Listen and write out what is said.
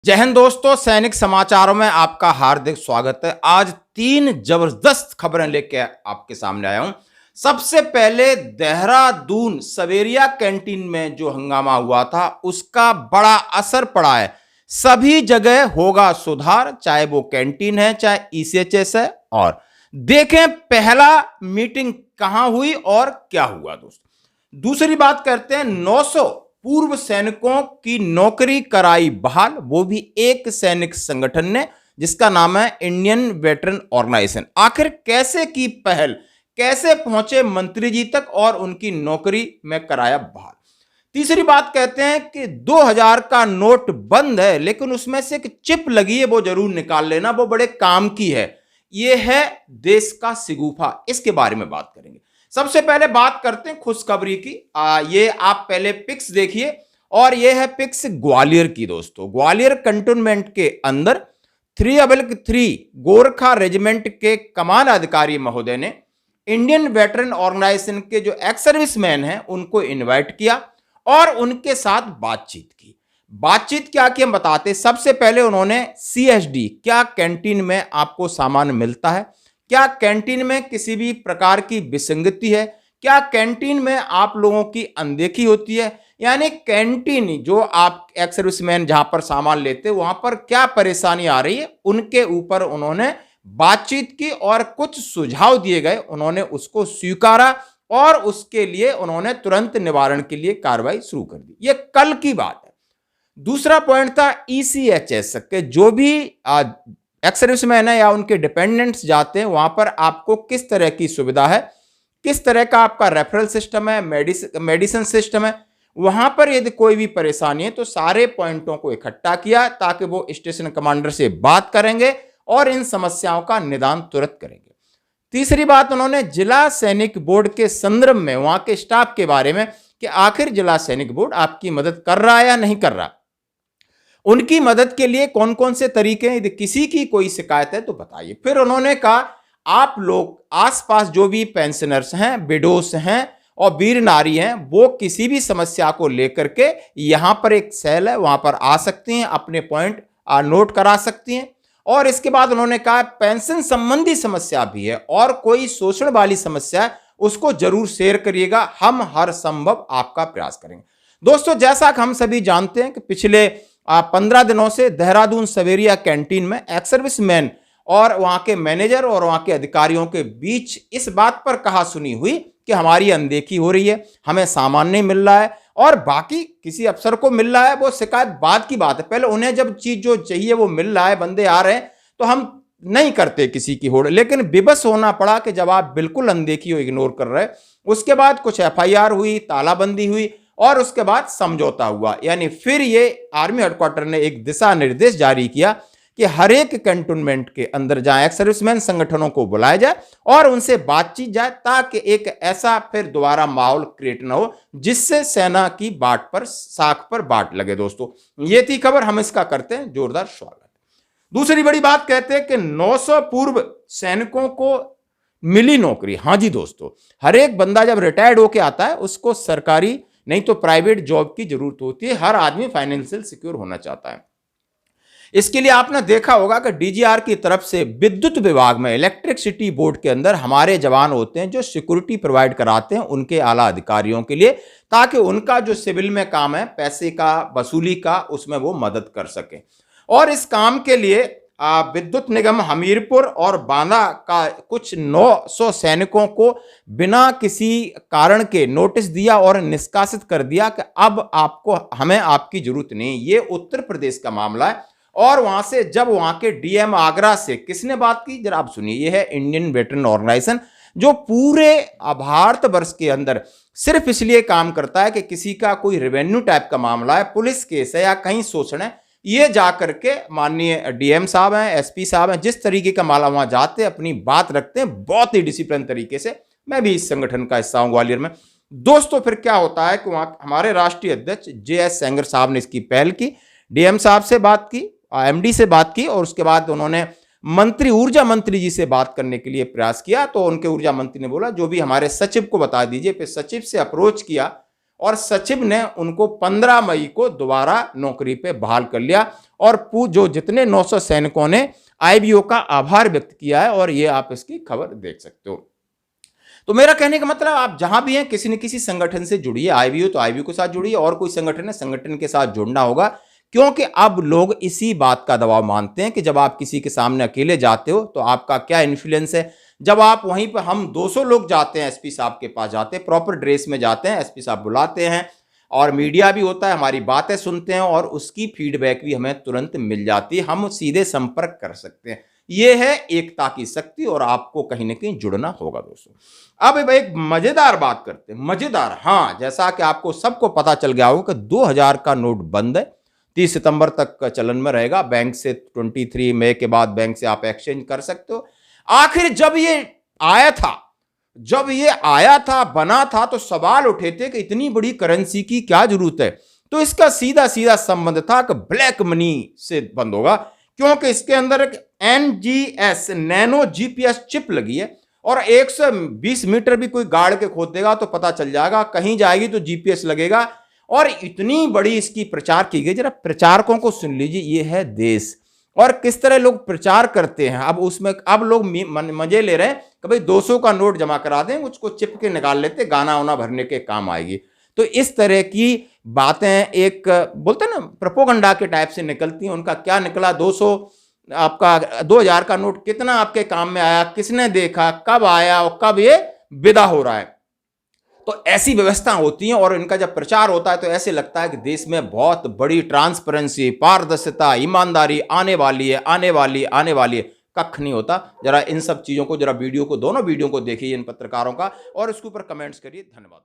जय हिंद दोस्तों, सैनिक समाचारों में आपका हार्दिक स्वागत है। आज 3 जबरदस्त खबरें लेके आपके सामने आया हूं। सबसे पहले देहरादून सवेरिया कैंटीन में जो हंगामा हुआ था उसका बड़ा असर पड़ा है। सभी जगह होगा सुधार, चाहे वो कैंटीन है चाहे ईसीएचएस है। और देखें पहला मीटिंग कहां हुई और क्या हुआ दोस्तों। दूसरी बात करते हैं, 900 पूर्व सैनिकों की नौकरी कराई बहाल, वो भी एक सैनिक संगठन ने जिसका नाम है इंडियन वेटरन ऑर्गेनाइजेशन। आखिर कैसे की पहल, कैसे पहुंचे मंत्री जी तक और उनकी नौकरी में कराया बहाल। तीसरी बात कहते हैं कि 2000 का नोट बंद है लेकिन उसमें से एक चिप लगी है, वो जरूर निकाल लेना, वो बड़े काम की है। ये है देश का सिगूफा, इसके बारे में बात करेंगे। सबसे पहले बात करते हैं खुशखबरी की। ये आप पहले पिक्स देखिए और ये है पिक्स ग्वालियर की दोस्तों। ग्वालियर कंटोनमेंट के अंदर 3/3 गोरखा रेजिमेंट के कमान अधिकारी महोदय ने इंडियन वेटरन ऑर्गेनाइजेशन के जो एक्स सर्विसमैन हैं उनको इनवाइट किया और उनके साथ बातचीत की। बातचीत क्या की हम बताते। सबसे पहले उन्होंने सीएसडी, क्या कैंटीन में आपको सामान मिलता है, क्या कैंटीन में किसी भी प्रकार की विसंगति है, क्या कैंटीन में आप लोगों की अनदेखी होती है, यानी कैंटीन जो आप एक्स सर्विसमैन जहां पर सामान लेते हैं वहां पर क्या परेशानी आ रही है, उनके ऊपर उन्होंने बातचीत की और कुछ सुझाव दिए गए, उन्होंने उसको स्वीकारा और उसके लिए उन्होंने तुरंत निवारण के लिए कार्रवाई शुरू कर दी। यह कल की बात है। दूसरा पॉइंट था ईसीएचएस के जो भी एक्स सर्विसमैन है या उनके डिपेंडेंट्स जाते हैं वहां पर आपको किस तरह की सुविधा है, किस तरह का आपका रेफरल सिस्टम है, मेडिसिन सिस्टम है। वहां पर यदि कोई भी परेशानी है तो सारे पॉइंटों को इकट्ठा किया ताकि वो स्टेशन कमांडर से बात करेंगे और इन समस्याओं का निदान तुरंत करेंगे। तीसरी बात उन्होंने जिला सैनिक बोर्ड के संदर्भ में वहां के स्टाफ के बारे में कि आखिर जिला सैनिक बोर्ड आपकी मदद कर रहा है या नहीं कर रहा, उनकी मदद के लिए कौन कौन से तरीके हैं, यदि किसी की कोई शिकायत है तो बताइए। फिर उन्होंने कहा आप लोग आसपास जो भी पेंशनर्स हैं, विडोस हैं और वीर नारी हैं, वो किसी भी समस्या को लेकर के यहां पर एक सेल है वहां पर आ सकती हैं, अपने पॉइंट नोट करा सकती हैं। और इसके बाद उन्होंने कहा पेंशन संबंधी समस्या भी है और कोई शोषण वाली समस्या है उसको जरूर शेयर करिएगा, हम हर संभव आपका प्रयास करेंगे। दोस्तों जैसा कि हम सभी जानते हैं कि पिछले 15 दिनों से देहरादून सवेरिया कैंटीन में एक्स सर्विसमैन और वहां के मैनेजर और वहां के अधिकारियों के बीच इस बात पर कहा सुनी हुई कि हमारी अनदेखी हो रही है, हमें सामान नहीं मिल रहा है और बाकी किसी अफसर को मिल रहा है, वो शिकायत बाद की बात है। पहले उन्हें जब चीज जो चाहिए वो मिल रहा है, बंदे आ रहे हैं तो हम नहीं करते किसी की होड़, लेकिन विवश होना पड़ा कि जब आप बिल्कुल अनदेखी हो, इग्नोर कर रहे, उसके बाद कुछ एफआईआर हुई, तालाबंदी हुई और उसके बाद समझौता हुआ। यानी फिर ये आर्मी हेडक्वार्टर ने एक दिशा निर्देश जारी किया कि हर एक कैंटोनमेंट के अंदर जाए एक्स सर्विसमैन संगठनों को बुलाया जाए और उनसे बातचीत जाए ताकि एक ऐसा फिर दोबारा माहौल क्रिएट ना हो जिससे सेना की बाट पर साख पर बाट लगे। दोस्तों ये थी खबर, हम इसका करते हैं जोरदार स्वागत। दूसरी बड़ी बात कहते हैं कि 900 पूर्व सैनिकों को मिली नौकरी। हाँ जी दोस्तों, हर एक बंदा जब रिटायर्ड होकर आता है उसको सरकारी नहीं तो प्राइवेट जॉब की जरूरत होती है। हर आदमी फाइनेंशियल सिक्योर होना चाहता है। इसके लिए आपने देखा होगा कि डीजीआर की तरफ से विद्युत विभाग में इलेक्ट्रिसिटी बोर्ड के अंदर हमारे जवान होते हैं जो सिक्योरिटी प्रोवाइड कराते हैं उनके आला अधिकारियों के लिए, ताकि उनका जो सिविल में काम है, पैसे का वसूली का, उसमें वो मदद कर सके। और इस काम के लिए विद्युत निगम हमीरपुर और बांदा का कुछ 900 सैनिकों को बिना किसी कारण के नोटिस दिया और निष्कासित कर दिया कि अब आपको हमें आपकी जरूरत नहीं। ये उत्तर प्रदेश का मामला है। और वहां से जब वहां के डीएम आगरा से किसने बात की, जरा आप सुनिए। ये है इंडियन वेटरन ऑर्गेनाइजेशन जो पूरे भारतवर्ष के अंदर सिर्फ इसलिए काम करता है कि किसी का कोई रेवेन्यू टाइप का मामला है, पुलिस केस है या कहीं शोषण है, ये जाकर के माननीय डीएम साहब हैं, एसपी साहब हैं, जिस तरीके का मामला वहां जाते हैं अपनी बात रखते हैं बहुत ही डिसिप्लिन तरीके से। मैं भी इस संगठन का हिस्सा हूं ग्वालियर में। दोस्तों फिर क्या होता है कि वहां हमारे राष्ट्रीय अध्यक्ष जेएस सेंगर साहब ने इसकी पहल की, डीएम साहब से बात की, एमडी से बात की और उसके बाद उन्होंने ऊर्जा मंत्री जी से बात करने के लिए प्रयास किया। तो उनके ऊर्जा मंत्री ने बोला जो भी हमारे सचिव को बता दीजिए। फिर सचिव से अप्रोच किया और सचिव ने उनको 15 मई को दोबारा नौकरी पे बहाल कर लिया। और जो जितने 900 सैनिकों ने आईबीओ का आभार व्यक्त किया है, और ये आप इसकी खबर देख सकते हो। तो मेरा कहने का मतलब, आप जहां भी हैं किसी न किसी संगठन से जुड़िए। आईबीओ तो आईबीओ के साथ जुड़िए, और कोई संगठन है संगठन के साथ जुड़ना होगा, क्योंकि अब लोग इसी बात का दबाव मानते हैं कि जब आप किसी के सामने अकेले जाते हो तो आपका क्या इन्फ्लुएंस है। जब आप वहीं पर, हम 200 लोग जाते हैं एसपी साहब के पास, जाते हैं प्रॉपर ड्रेस में जाते हैं, एसपी साहब बुलाते हैं और मीडिया भी होता है, हमारी बातें सुनते हैं और उसकी फीडबैक भी हमें तुरंत मिल जाती है, हम सीधे संपर्क कर सकते हैं। यह है एकता की शक्ति, और आपको कहीं ना कहीं जुड़ना होगा दोस्तों। अब एक मजेदार बात करते हैं, मजेदार। हाँ, जैसा कि आपको सबको पता चल गया होगा कि 2000 का नोट बंद है, 30 सितंबर तक चलन में रहेगा। बैंक से 23 मई के बाद बैंक से आप एक्सचेंज कर सकते हो। आखिर जब ये आया था, बना था, तो सवाल उठे थे कि इतनी बड़ी करेंसी की क्या जरूरत है। तो इसका सीधा सीधा संबंध था कि ब्लैक मनी से बंद होगा, क्योंकि इसके अंदर एक NGS नैनो GPS चिप लगी है, और 120 मीटर भी कोई गाड़ के खोद देगा तो पता चल जाएगा, कहीं जाएगी तो GPS लगेगा। और इतनी बड़ी इसकी प्रचार की गई। जरा प्रचारकों को सुन लीजिए, ये है देश, और किस तरह लोग प्रचार करते हैं। अब उसमें अब लोग मजे ले रहे हैं कि भाई 200 का नोट जमा करा दें, उसको चिप के निकाल लेते, गाना वाना भरने के काम आएगी। तो इस तरह की बातें एक बोलते हैं ना प्रोपोगंडा के टाइप से निकलती हैं। उनका क्या निकला, 200 आपका 2000 का नोट कितना आपके काम में आया, किसने देखा, कब आया और कब ये विदा हो रहा है। तो ऐसी व्यवस्था होती है, और इनका जब प्रचार होता है तो ऐसे लगता है कि देश में बहुत बड़ी ट्रांसपेरेंसी, पारदर्शिता, ईमानदारी आने वाली है, आने वाली है। कख नहीं होता। जरा इन सब चीजों को, जरा वीडियो को, दोनों वीडियो को देखिए इन पत्रकारों का, और इसके ऊपर कमेंट्स करिए। धन्यवाद।